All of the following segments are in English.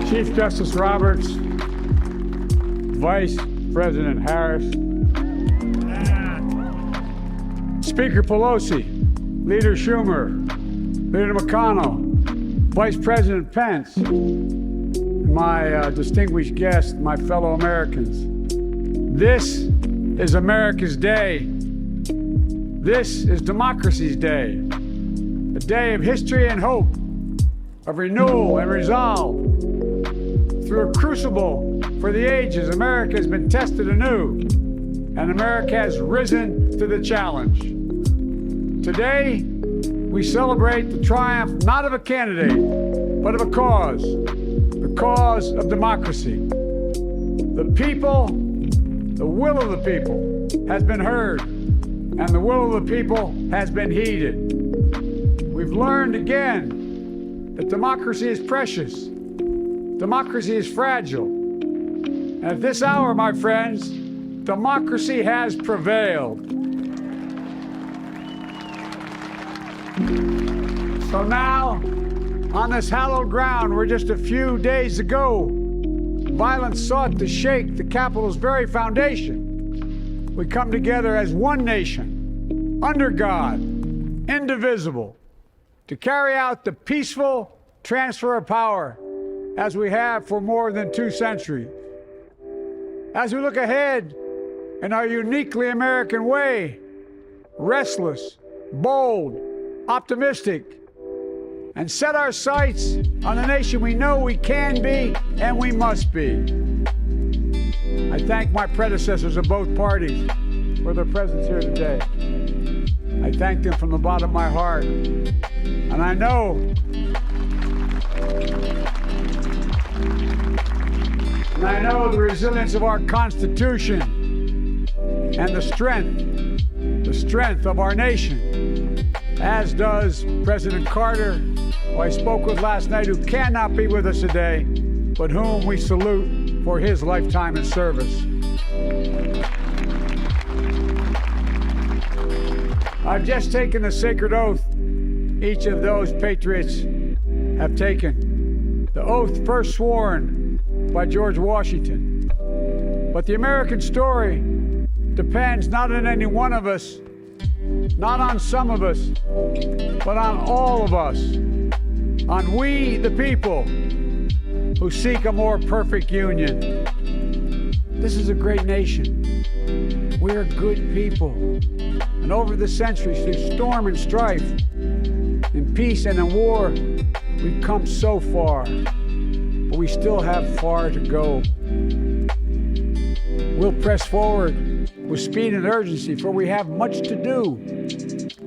Chief Justice Roberts, Vice President Harris, Speaker Pelosi, Leader Schumer, Leader McConnell, Vice President Pence, and my distinguished guests, my fellow Americans. This is America's day. This is democracy's day. A day of history and hope, of renewal and resolve. Through a crucible for the ages, America has been tested anew, and America has risen to the challenge. Today, we celebrate the triumph not of a candidate, but of a cause, the cause of democracy. The people, the will of the people has been heard, and the will of the people has been heeded. We've learned again that democracy is precious. Democracy is fragile. And at this hour, my friends, democracy has prevailed. So now, on this hallowed ground where just a few days ago, violence sought to shake the Capitol's very foundation, we come together as one nation, under God, indivisible, to carry out the peaceful transfer of power as we have for more than 2 centuries. As we look ahead in our uniquely American way, restless, bold, optimistic, and set our sights on the nation we know we can be and we must be. I thank my predecessors of both parties for their presence here today. I thank them from the bottom of my heart. And I know the resilience of our Constitution and the strength of our nation, as does President Carter, who I spoke with last night, who cannot be with us today, but whom we salute for his lifetime in service. I've just taken the sacred oath each of those patriots have taken. The oath first sworn by George Washington. But the American story depends not on any one of us, not on some of us, but on all of us, on we the people who seek a more perfect union. This is a great nation. We're good people. And over the centuries, through storm and strife, in peace and in war, we've come so far, but we still have far to go. We'll press forward with speed and urgency, for we have much to do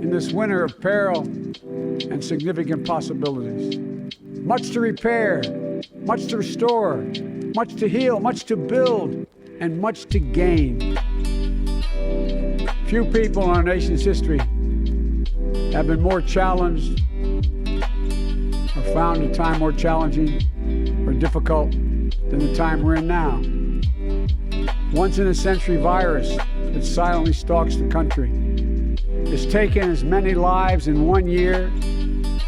in this winter of peril and significant possibilities. Much to repair, much to restore, much to heal, much to build, and much to gain. Few people in our nation's history have been more challenged or found a time more challenging or difficult than the time we're in now. Once-in-a-century virus that silently stalks the country has taken as many lives in 1 year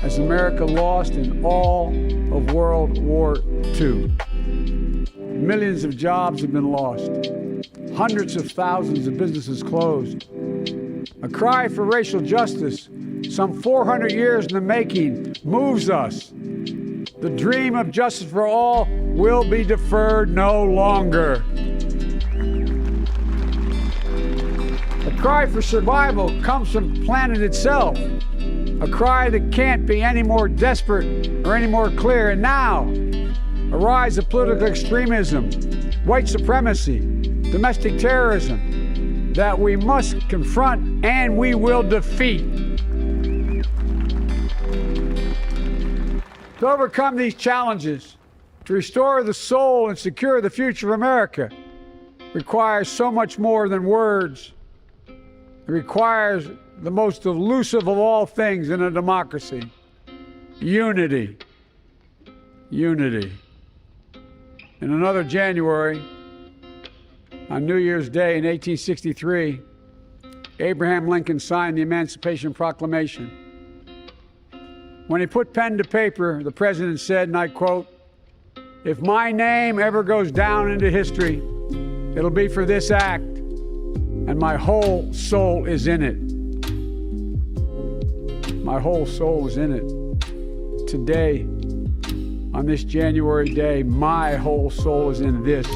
as America lost in all of World War II. Millions of jobs have been lost. Hundreds of thousands of businesses closed. A cry for racial justice, some 400 years in the making, moves us. The dream of justice for all will be deferred no longer. A cry for survival comes from the planet itself. A cry that can't be any more desperate or any more clear. And now, a rise of political extremism, white supremacy, domestic terrorism, that we must confront and we will defeat. To overcome these challenges, to restore the soul and secure the future of America, requires so much more than words. It requires the most elusive of all things in a democracy: unity. Unity. In another January, on New Year's Day in 1863, Abraham Lincoln signed the Emancipation Proclamation. When he put pen to paper, the president said, and I quote, "If my name ever goes down into history, it'll be for this act, and my whole soul is in it." My whole soul is in it. Today, on this January day, my whole soul is in this,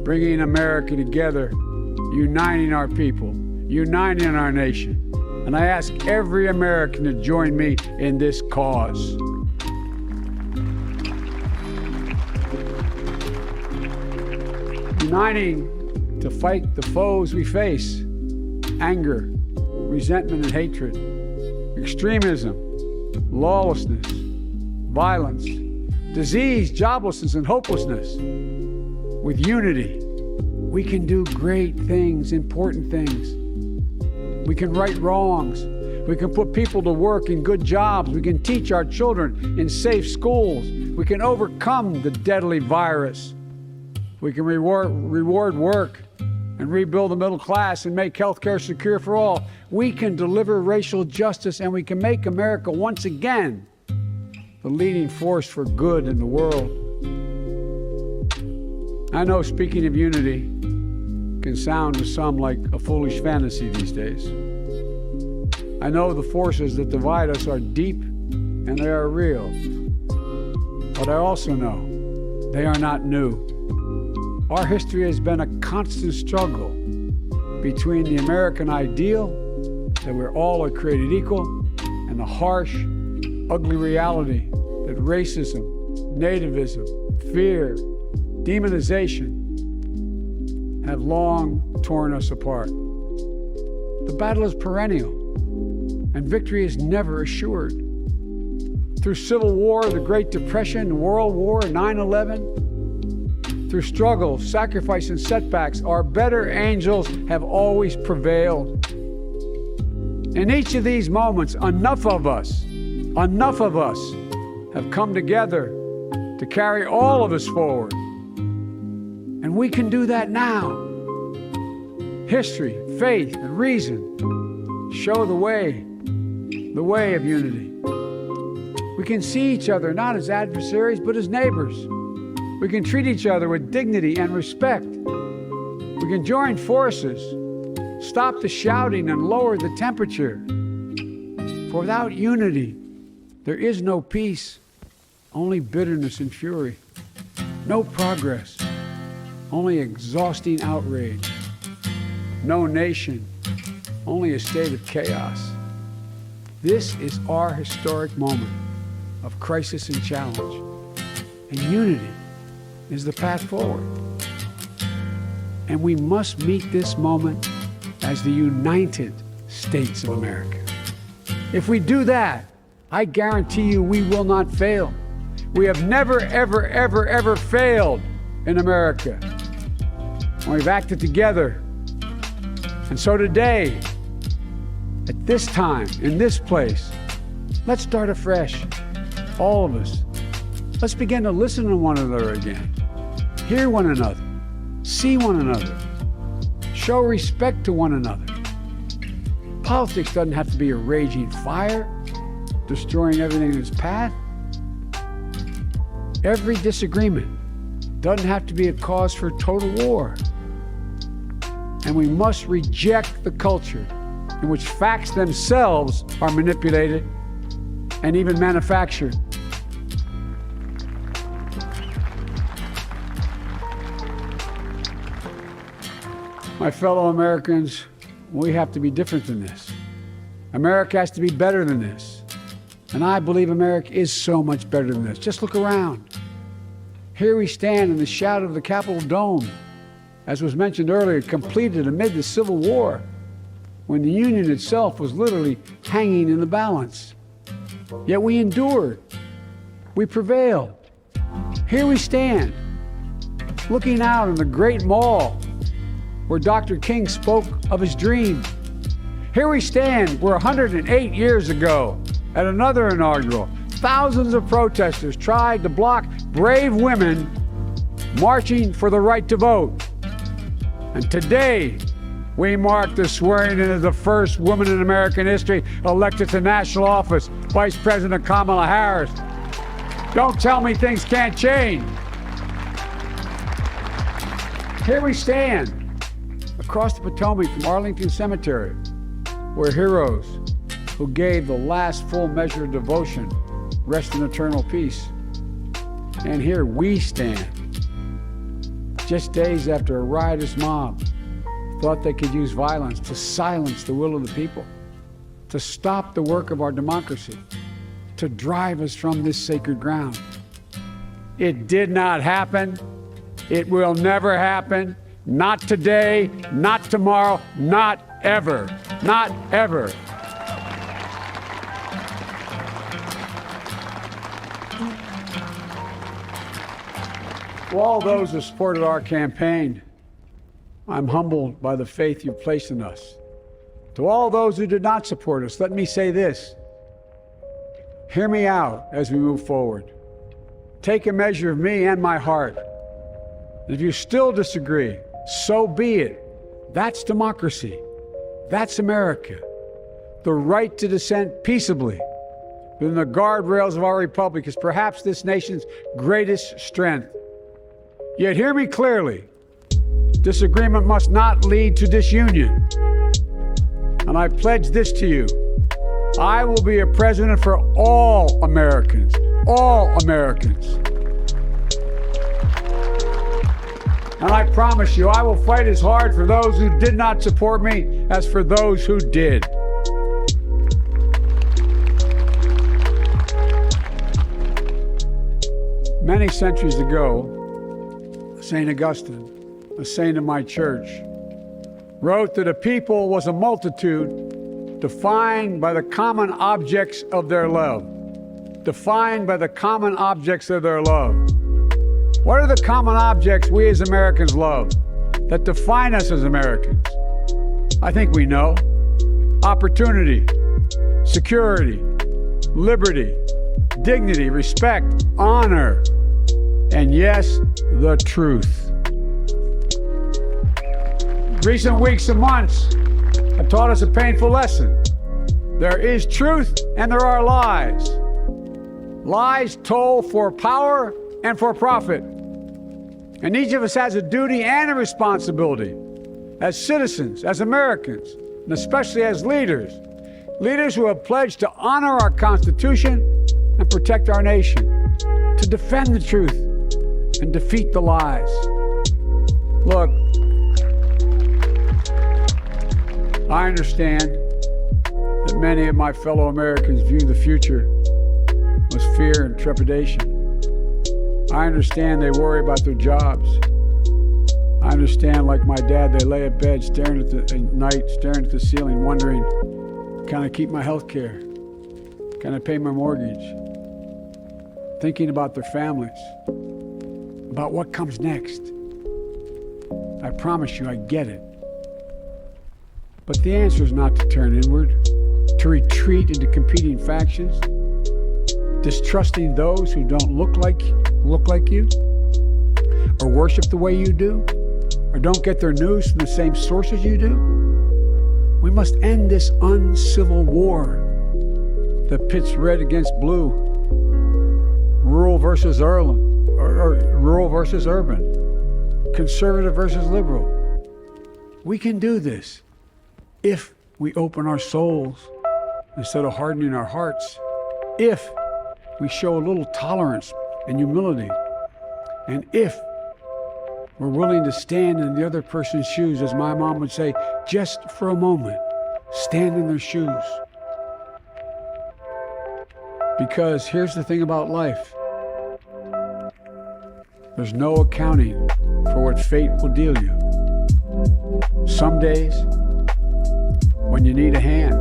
bringing America together, uniting our people, uniting our nation. And I ask every American to join me in this cause. Uniting to fight the foes we face: anger, resentment and hatred, extremism, lawlessness, violence, disease, joblessness, and hopelessness. With unity, we can do great things, important things. We can right wrongs. We can put people to work in good jobs. We can teach our children in safe schools. We can overcome the deadly virus. We can reward work and rebuild the middle class and make healthcare secure for all. We can deliver racial justice, and we can make America once again the leading force for good in the world. I know speaking of unity can sound to some like a foolish fantasy these days. I know the forces that divide us are deep and they are real. But I also know they are not new. Our history has been a constant struggle between the American ideal that we're all created equal and the harsh, ugly reality that racism, nativism, fear, demonization have long torn us apart. The battle is perennial, and victory is never assured. Through Civil War, the Great Depression, World War, 9/11, through struggle, sacrifice, and setbacks, our better angels have always prevailed. In each of these moments, enough of us have come together to carry all of us forward. And we can do that now. History, faith, and reason show the way of unity. We can see each other not as adversaries, but as neighbors. We can treat each other with dignity and respect. We can join forces, stop the shouting, and lower the temperature. For without unity, there is no peace, only bitterness and fury. No progress, only exhausting outrage. No nation, only a state of chaos. This is our historic moment of crisis and challenge. And unity is the path forward. And we must meet this moment as the United States of America. If we do that, I guarantee you we will not fail. We have never, ever, ever, ever failed in America. And we've acted together. And so today, at this time, in this place, let's start afresh, all of us. Let's begin to listen to one another again, hear one another, see one another, show respect to one another. Politics doesn't have to be a raging fire, destroying everything in its path. Every disagreement doesn't have to be a cause for total war. And we must reject the culture in which facts themselves are manipulated and even manufactured. My fellow Americans, we have to be different than this. America has to be better than this. And I believe America is so much better than this. Just look around. Here we stand in the shadow of the Capitol Dome, as was mentioned earlier, completed amid the Civil War, when the Union itself was literally hanging in the balance. Yet we endured. We prevailed. Here we stand, looking out on the great mall where Dr. King spoke of his dream. Here we stand where 108 years ago, at another inaugural, thousands of protesters tried to block brave women marching for the right to vote. And today, We mark the swearing in of the first woman in American history elected to national office, Vice President Kamala Harris. Don't tell me things can't change. Here we stand, across the Potomac from Arlington Cemetery, where heroes who gave the last full measure of devotion rest in eternal peace. And here we stand, just days after a riotous mob thought they could use violence to silence the will of the people, to stop the work of our democracy, to drive us from this sacred ground. It did not happen. It will never happen. Not today, not tomorrow, not ever. Not ever. To all those who supported our campaign, I'm humbled by the faith you've placed in us. To all those who did not support us, let me say this. Hear me out as we move forward. Take a measure of me and my heart. If you still disagree, so be it. That's democracy. That's America. The right to dissent peaceably within the guardrails of our republic is perhaps this nation's greatest strength. Yet hear me clearly. Disagreement must not lead to disunion. And I pledge this to you. I will be a president for all Americans. All Americans. And I promise you, I will fight as hard for those who did not support me as for those who did. Many centuries ago, St. Augustine, a saint of my church, wrote that a people was a multitude defined by the common objects of their love. Defined by the common objects of their love. What are the common objects we as Americans love that define us as Americans? I think we know. Opportunity, security, liberty, dignity, respect, honor, and yes, the truth. Recent weeks and months have taught us a painful lesson. There is truth and there are lies. Lies told for power and for profit. And each of us has a duty and a responsibility as citizens, as Americans, and especially as leaders. Leaders who have pledged to honor our Constitution and protect our nation, to defend the truth and defeat the lies. Look, I understand that many of my fellow Americans view the future with fear and trepidation. I understand they worry about their jobs. I understand, like my dad, they lay in bed staring at the ceiling, wondering, can I keep my health care? Can I pay my mortgage? Thinking about their families, about what comes next. I promise you, I get it. But the answer is not to turn inward, to retreat into competing factions, distrusting those who don't look like you, or worship the way you do, or don't get their news from the same sources you do. We must end this uncivil war that pits red against blue, rural versus urban, conservative versus liberal. We can do this if we open our souls instead of hardening our hearts, if we show a little tolerance and humility, and if we're willing to stand in the other person's shoes, as my mom would say, just for a moment, stand in their shoes. Because here's the thing about life. There's no accounting for what fate will deal you. Some days, when you need a hand.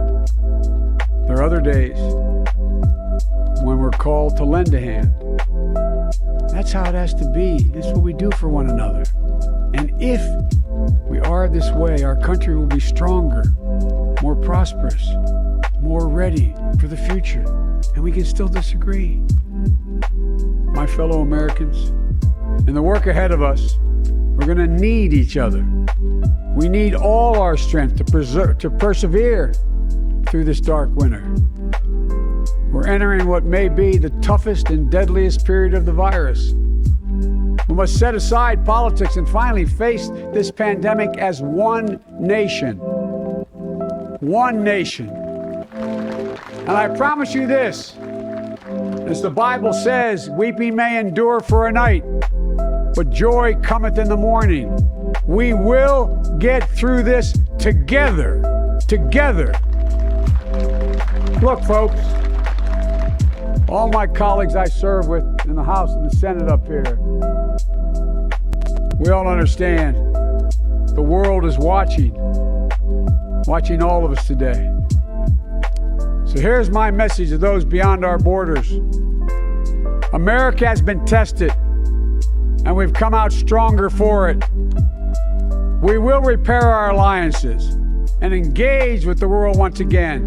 There are other days when we're called to lend a hand. That's how it has to be. This is what we do for one another. And if we are this way, our country will be stronger, more prosperous, more ready for the future. And we can still disagree. My fellow Americans, in the work ahead of us, we're going to need each other. We need all our strength to persevere through this dark winter. We're entering what may be the toughest and deadliest period of the virus. We must set aside politics and finally face this pandemic as one nation. One nation. And I promise you this, as the Bible says, weeping may endure for a night, but joy cometh in the morning. We will get through this together. Together. Look, folks, all my colleagues I serve with in the House and the Senate up here, we all understand the world is watching all of us today. So here's my message to those beyond our borders. America has been tested, and we've come out stronger for it. We will repair our alliances and engage with the world once again.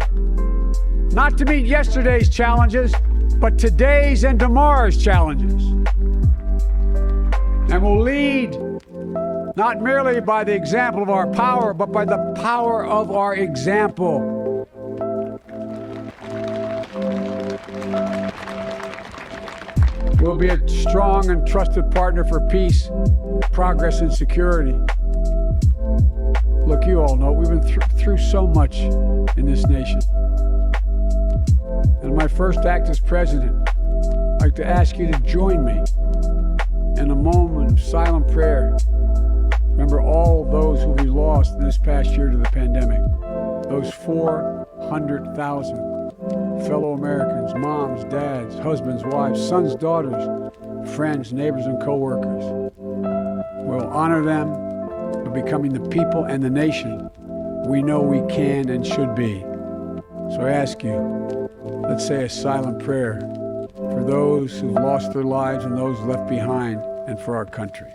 Not to meet yesterday's challenges, but today's and tomorrow's challenges. And we'll lead not merely by the example of our power, but by the power of our example. We'll be a strong and trusted partner for peace, progress, and security. Look, you all know we've been through so much in this nation. And my first act as president, I'd like to ask you to join me in a moment of silent prayer. Remember all those who we lost in this past year to the pandemic. Those 400,000 fellow Americans, moms, dads, husbands, wives, sons, daughters, friends, neighbors, and co-workers. We'll honor them by becoming the people and the nation we know we can and should be. So I ask you, let's say a silent prayer for those who've lost their lives and those left behind, and for our country.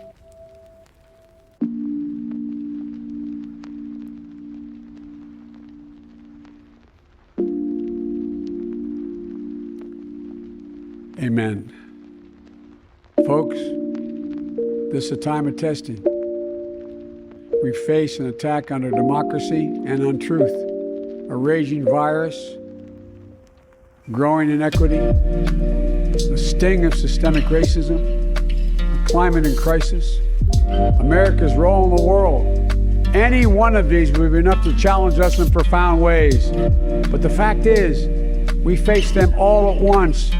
Amen. Folks, this is a time of testing. We face an attack on our democracy and on truth, a raging virus, growing inequity, the sting of systemic racism, a climate in crisis, America's role in the world. Any one of these would be enough to challenge us in profound ways. But the fact is, we face them all at once,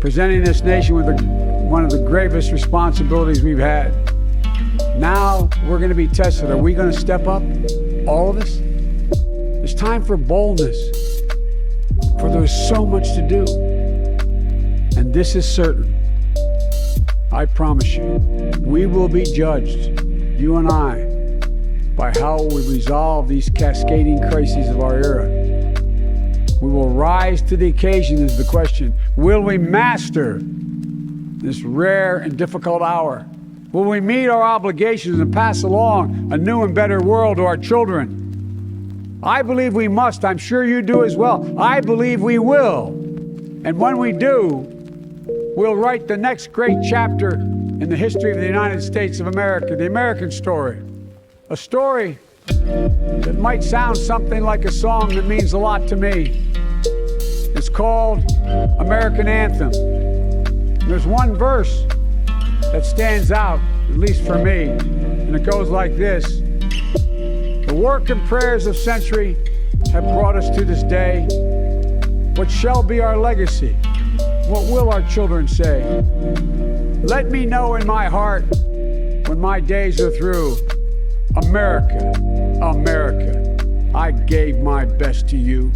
presenting this nation with one of the gravest responsibilities we've had. Now we're going to be tested. Are we going to step up? All of us? It's time for boldness, for there's so much to do. And this is certain. I promise you, we will be judged, you and I, by how we resolve these cascading crises of our era. We will rise to the occasion is the question. Will we master this rare and difficult hour? Will we meet our obligations and pass along a new and better world to our children? I believe we must. I'm sure you do as well. I believe we will. And when we do, we'll write the next great chapter in the history of the United States of America, the American story. A story that might sound something like a song that means a lot to me. It's called American Anthem. There's one verse that stands out, at least for me, and it goes like this. The work and prayers of century have brought us to this day. What shall be our legacy? What will our children say? Let me know in my heart when my days are through. America, America, I gave my best to you.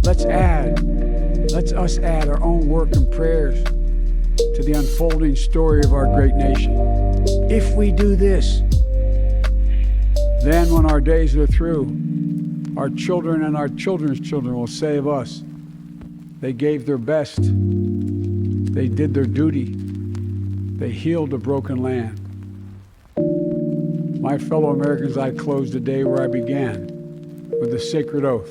Let's us add our own work and prayers to the unfolding story of our great nation. If we do this, then when our days are through, our children and our children's children will say of us, they gave their best, they did their duty, they healed a broken land. My fellow Americans, I close the day where I began, with the sacred oath.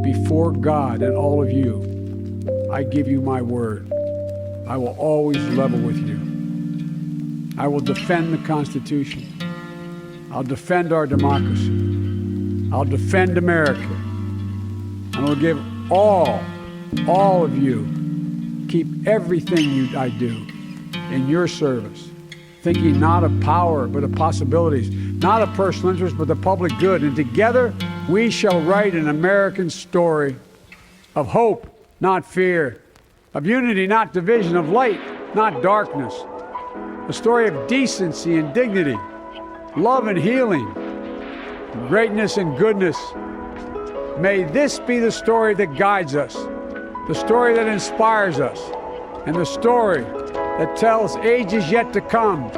Before God and all of you, I give you my word. I will always level with you. I will defend the Constitution. I'll defend our democracy. I'll defend America. And I'll give all of you, keep everything I do in your service, thinking not of power, but of possibilities, not of personal interest, but the public good. And together, we shall write an American story of hope, not fear, of unity, not division, of light, not darkness, a story of decency and dignity, love and healing, greatness and goodness. May this be the story that guides us, the story that inspires us, and the story that tells ages yet to come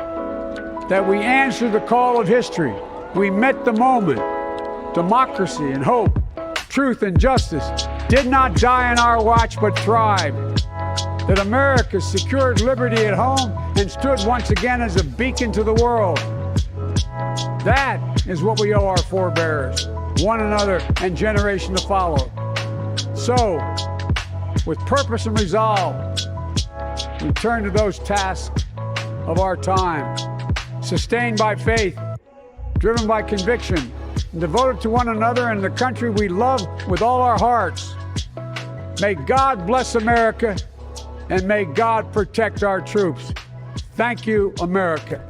that we answered the call of history. We met the moment. Democracy and hope, truth and justice did not die on our watch but thrived. That America secured liberty at home and stood once again as a beacon to the world. That is what we owe our forebears, one another, and generation to follow. So, with purpose and resolve, we turn to those tasks of our time, sustained by faith, driven by conviction, and devoted to one another and the country we love with all our hearts. May God bless America, and may God protect our troops. Thank you, America.